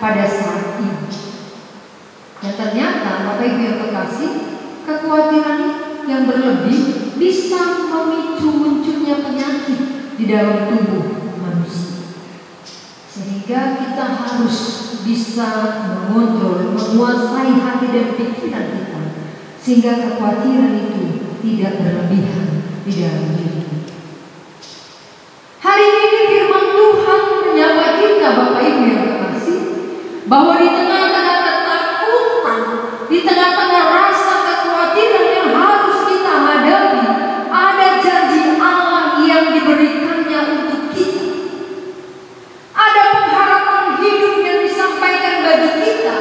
S5: pada saat ini. Dan ternyata Bapak Ibu yang terkasih, kekhawatiran yang berlebih bisa memicu munculnya penyakit di dalam tubuh manusia. Sehingga kita harus bisa mengontrol, menguasai hati dan pikiran kita, sehingga kekhawatiran itu tidak berlebihan di dalam diri kita. Hari ini firman Tuhan menyapa kita, Bapak Ibu yang terkasih, bahwa di tengah-tengah ketakutan, di tengah-tengah rasa kekhawatiran yang harus kita hadapi, ada janji Allah yang diberikannya untuk kita. Ada pengharapan hidup yang disampaikan bagi kita,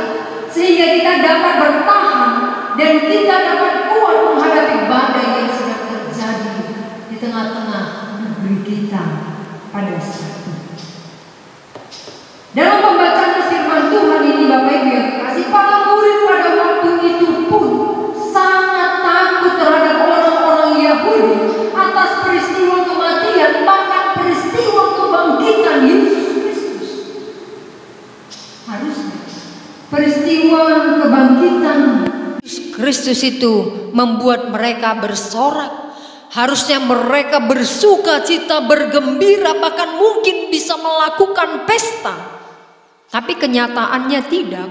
S5: sehingga kita dapat bertahan dan kita dapat kuat menghadapi badai yang sedang terjadi di tengah-tengah negeri kita pada saat ini. Dalam pembacaan firman Tuhan ini, Bapak Ibu yang terkasih, para murid pada waktu itu pun sangat takut terhadap orang-orang Yahudi atas peristiwa kematian, bahkan peristiwa kebangkitan Yesus Kristus. Harusnya peristiwa kebangkitan Yesus Kristus itu membuat mereka bersorak. Harusnya mereka bersuka cita, bergembira, bahkan mungkin bisa melakukan pesta. Tapi kenyataannya tidak.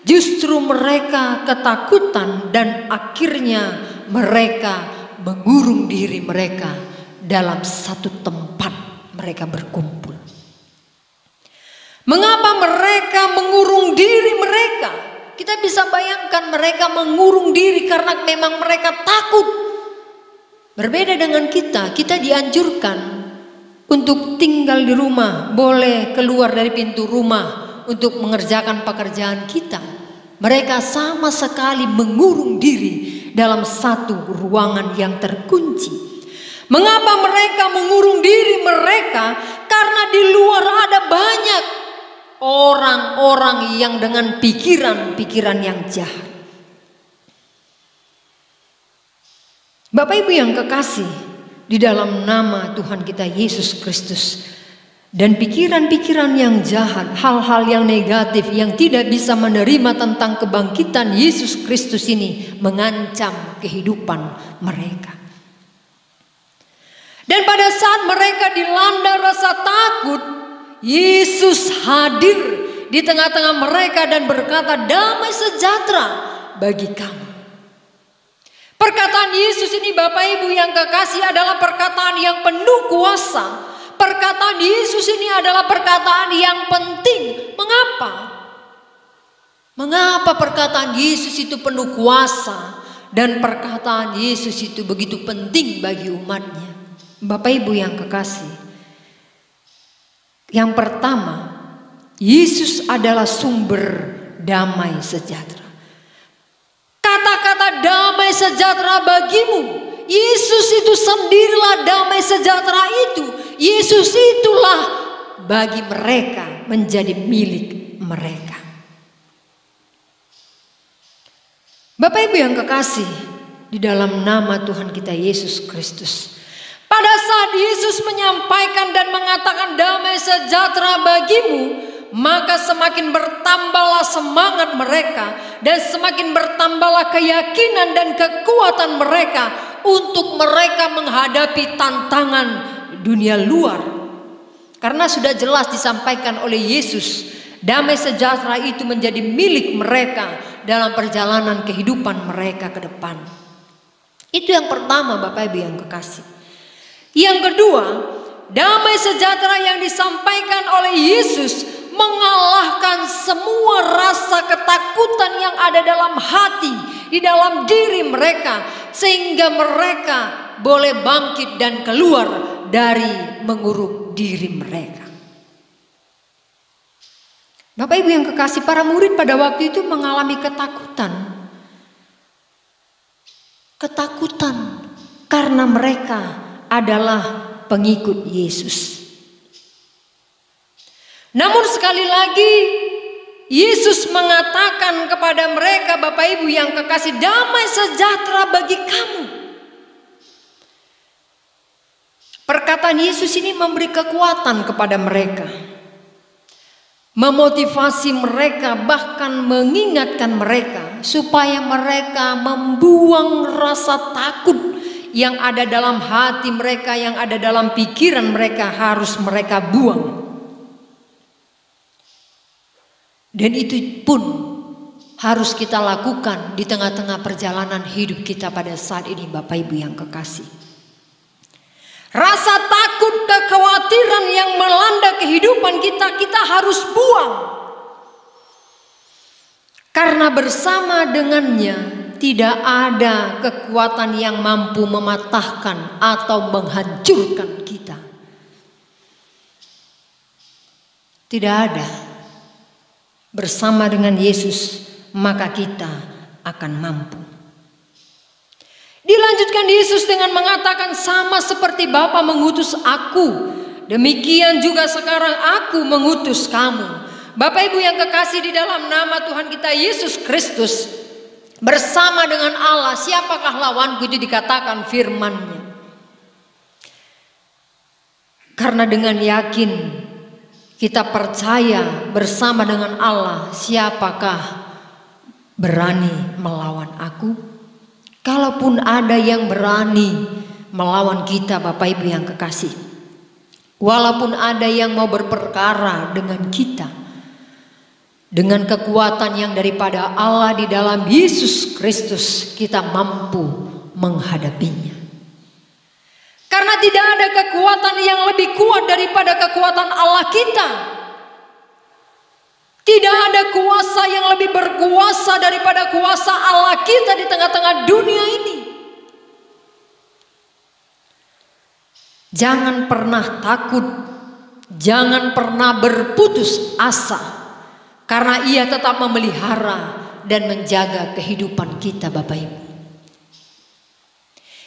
S5: Justru mereka ketakutan dan akhirnya mereka mengurung diri mereka dalam satu tempat mereka berkumpul. Mengapa mereka mengurung diri mereka? Kita bisa bayangkan mereka mengurung diri karena memang mereka takut. Berbeda dengan kita dianjurkan untuk tinggal di rumah, boleh keluar dari pintu rumah untuk mengerjakan pekerjaan kita. Mereka sama sekali mengurung diri dalam satu ruangan yang terkunci. Mengapa mereka mengurung diri mereka? Karena di luar ada banyak orang-orang yang dengan pikiran-pikiran yang jahat. Bapak Ibu yang kekasih, di dalam nama Tuhan kita Yesus Kristus, dan pikiran-pikiran yang jahat, hal-hal yang negatif yang tidak bisa menerima tentang kebangkitan Yesus Kristus ini mengancam kehidupan mereka. Dan pada saat mereka dilanda rasa takut, Yesus hadir di tengah-tengah mereka dan berkata, "Damai sejahtera bagi kamu." Perkataan Yesus ini Bapak Ibu yang kekasih adalah perkataan yang penuh kuasa. Perkataan Yesus ini adalah perkataan yang penting. Mengapa? Mengapa perkataan Yesus itu penuh kuasa dan perkataan Yesus itu begitu penting bagi umatnya? Bapak Ibu yang kekasih, yang pertama, Yesus adalah sumber damai sejahtera. Kata-kata damai sejahtera bagimu, Yesus itu sendirilah damai sejahtera itu. Yesus itulah bagi mereka menjadi milik mereka. Bapak Ibu yang kekasih, di dalam nama Tuhan kita Yesus Kristus, pada saat Yesus menyampaikan dan mengatakan damai sejahtera bagimu, maka semakin bertambahlah semangat mereka dan semakin bertambahlah keyakinan dan kekuatan mereka untuk mereka menghadapi tantangan dunia luar. Karena sudah jelas disampaikan oleh Yesus, damai sejahtera itu menjadi milik mereka dalam perjalanan kehidupan mereka ke depan. Itu yang pertama Bapak Ibu yang kekasih. Yang kedua, damai sejahtera yang disampaikan oleh Yesus mengalahkan semua rasa ketakutan yang ada dalam hati, di dalam diri mereka, sehingga mereka boleh bangkit dan keluar dari mengurung diri mereka. Bapak Ibu yang kekasih, para murid pada waktu itu mengalami ketakutan. Ketakutan karena mereka adalah pengikut Yesus. Namun sekali lagi Yesus mengatakan kepada mereka, Bapak Ibu yang kekasih, damai sejahtera bagi kamu. Perkataan Yesus ini memberi kekuatan kepada mereka, memotivasi mereka, bahkan mengingatkan mereka supaya mereka membuang rasa takut yang ada dalam hati mereka, yang ada dalam pikiran mereka, harus mereka buang. Dan itu pun harus kita lakukan di tengah-tengah perjalanan hidup kita pada saat ini Bapak Ibu yang kekasih. Rasa takut, kekhawatiran yang melanda kehidupan kita, kita harus buang. Karena bersama dengannya tidak ada kekuatan yang mampu mematahkan atau menghancurkan kita. Tidak ada. Bersama dengan Yesus maka kita akan mampu. Dilanjutkan Yesus dengan mengatakan, sama seperti Bapa mengutus aku, demikian juga sekarang aku mengutus kamu. Bapak Ibu yang kekasih, di dalam nama Tuhan kita Yesus Kristus, bersama dengan Allah, siapakah lawanku, itu dikatakan firman-Nya. Karena dengan yakin kita percaya bersama dengan Allah, siapakah berani melawan aku? Kalaupun ada yang berani melawan kita Bapak Ibu yang kekasih, walaupun ada yang mau berperkara dengan kita, dengan kekuatan yang daripada Allah di dalam Yesus Kristus, kita mampu menghadapinya. Karena tidak ada kekuatan yang lebih kuat daripada kekuatan Allah kita. Tidak ada kuasa yang lebih berkuasa daripada kuasa Allah kita di tengah-tengah dunia ini. Jangan pernah takut, jangan pernah berputus asa, karena Ia tetap memelihara dan menjaga kehidupan kita, Bapak Ibu.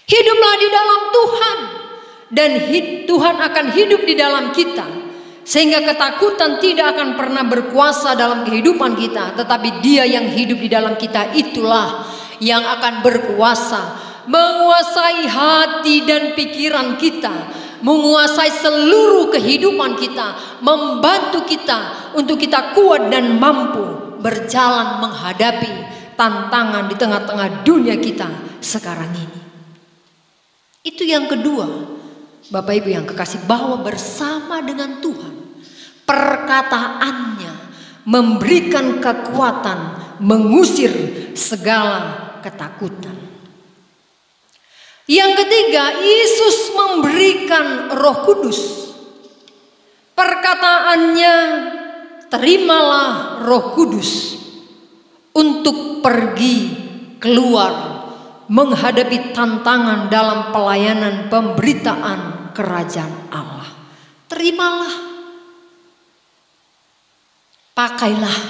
S5: Hiduplah di dalam Tuhan, dan Tuhan akan hidup di dalam kita, sehingga ketakutan tidak akan pernah berkuasa dalam kehidupan kita. Tetapi Dia yang hidup di dalam kita, itulah yang akan berkuasa, menguasai hati dan pikiran kita, menguasai seluruh kehidupan kita, membantu kita untuk kita kuat dan mampu berjalan menghadapi tantangan di tengah-tengah dunia kita sekarang ini. Itu yang kedua, Bapak Ibu yang kekasih, bahwa bersama dengan Tuhan, perkataannya memberikan kekuatan, mengusir segala ketakutan. Yang ketiga, Yesus memberikan Roh Kudus. Perkataannya, terimalah Roh Kudus untuk pergi keluar menghadapi tantangan dalam pelayanan pemberitaan kerajaan Allah. Terimalah, pakailah.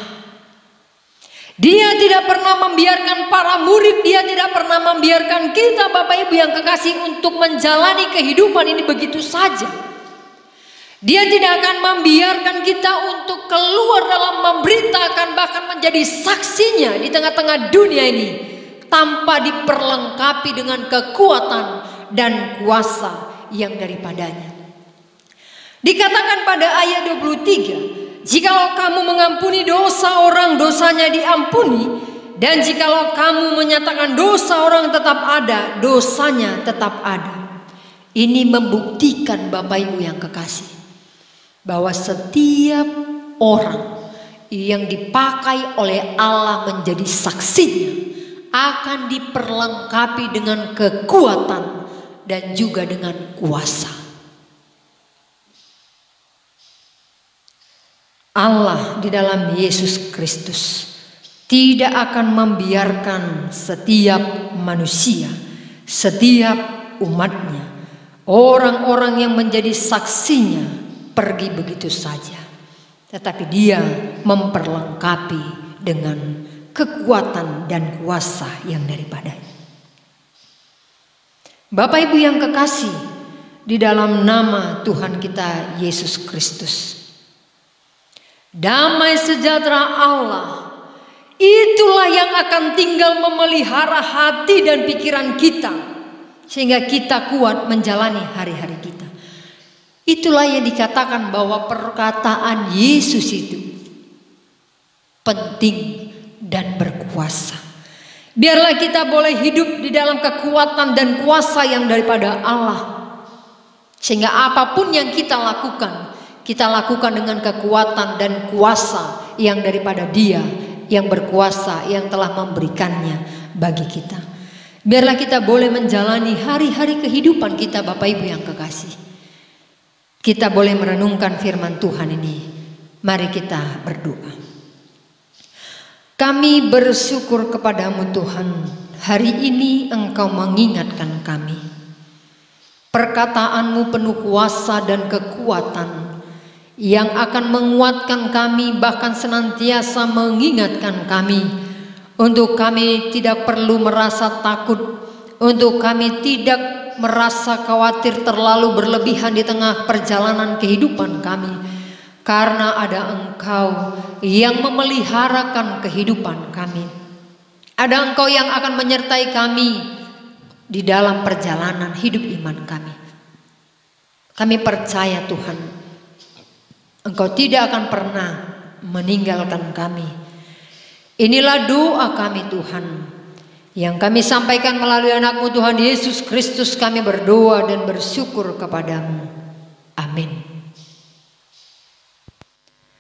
S5: Dia tidak pernah membiarkan para murid, Dia tidak pernah membiarkan kita, Bapak Ibu yang kekasih, untuk menjalani kehidupan ini begitu saja. Dia tidak akan membiarkan kita untuk keluar dalam memberitakan, bahkan menjadi saksinya di tengah-tengah dunia ini, tanpa diperlengkapi dengan kekuatan dan kuasa yang daripadanya. Dikatakan pada ayat 23, jikalau kamu mengampuni dosa orang, dosanya diampuni. Dan jikalau kamu menyatakan dosa orang tetap ada, dosanya tetap ada. Ini membuktikan, Bapak Ibu yang kekasih, bahwa setiap orang yang dipakai oleh Allah menjadi saksinya akan diperlengkapi dengan kekuatan dan juga dengan kuasa. Allah di dalam Yesus Kristus tidak akan membiarkan setiap manusia, setiap umatnya, orang-orang yang menjadi saksinya pergi begitu saja. Tetapi Dia memperlengkapi dengan kekuatan dan kuasa yang daripadanya. Bapak Ibu yang kekasih, di dalam nama Tuhan kita Yesus Kristus, damai sejahtera Allah itulah yang akan tinggal memelihara hati dan pikiran kita, sehingga kita kuat menjalani hari-hari kita. Itulah yang dikatakan bahwa perkataan Yesus itu penting dan berkuasa. Biarlah kita boleh hidup di dalam kekuatan dan kuasa yang daripada Allah, sehingga apapun yang kita lakukan dengan kekuatan dan kuasa yang daripada Dia yang berkuasa, yang telah memberikannya bagi kita. Biarlah kita boleh menjalani hari-hari kehidupan kita, Bapak Ibu yang kekasih. Kita boleh merenungkan firman Tuhan ini. Mari kita berdoa. Kami bersyukur kepadamu Tuhan, hari ini Engkau mengingatkan kami. Perkataanmu penuh kuasa dan kekuatan yang akan menguatkan kami, bahkan senantiasa mengingatkan kami, untuk kami tidak perlu merasa takut, untuk kami tidak merasa khawatir terlalu berlebihan di tengah perjalanan kehidupan kami, karena ada Engkau yang memeliharakan kehidupan kami. Ada Engkau yang akan menyertai kami di dalam perjalanan hidup iman kami. Kami percaya Tuhan, Engkau tidak akan pernah meninggalkan kami. Inilah doa kami Tuhan, yang kami sampaikan melalui anak-Mu Tuhan Yesus Kristus. Kami berdoa dan bersyukur kepadamu. Amin.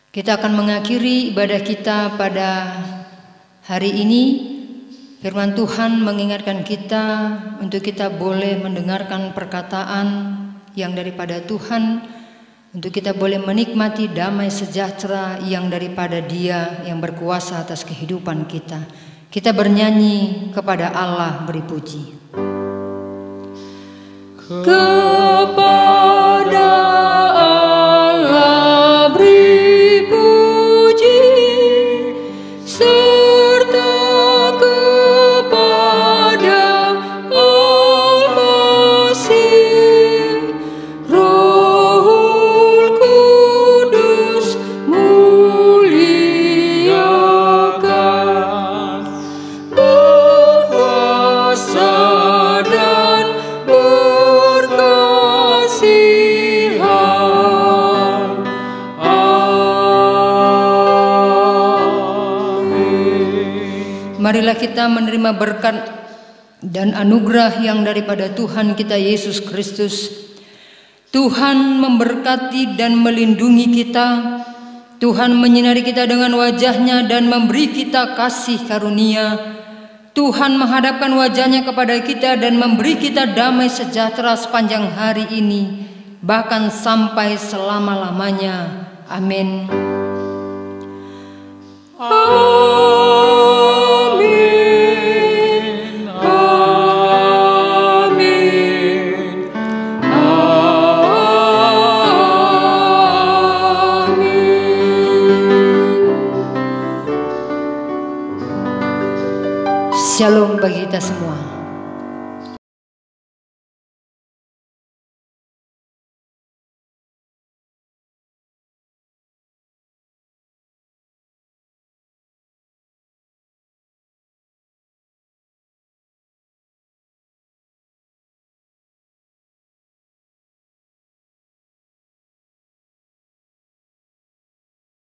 S5: Kita akan mengakhiri ibadah kita pada hari ini. Firman Tuhan mengingatkan kita untuk kita boleh mendengarkan perkataan yang daripada Tuhan, untuk kita boleh menikmati damai sejahtera yang daripada Dia yang berkuasa atas kehidupan kita. Kita bernyanyi kepada Allah, beri puji. Kepada marilah kita menerima berkat dan anugerah yang daripada Tuhan kita Yesus Kristus. Tuhan memberkati dan melindungi kita. Tuhan menyinari kita dengan wajah-Nya dan memberi kita kasih karunia. Tuhan menghadapkan wajah-Nya kepada kita dan memberi kita damai sejahtera sepanjang hari ini, bahkan sampai selama-lamanya. Amin. Shalom bagi kita semua.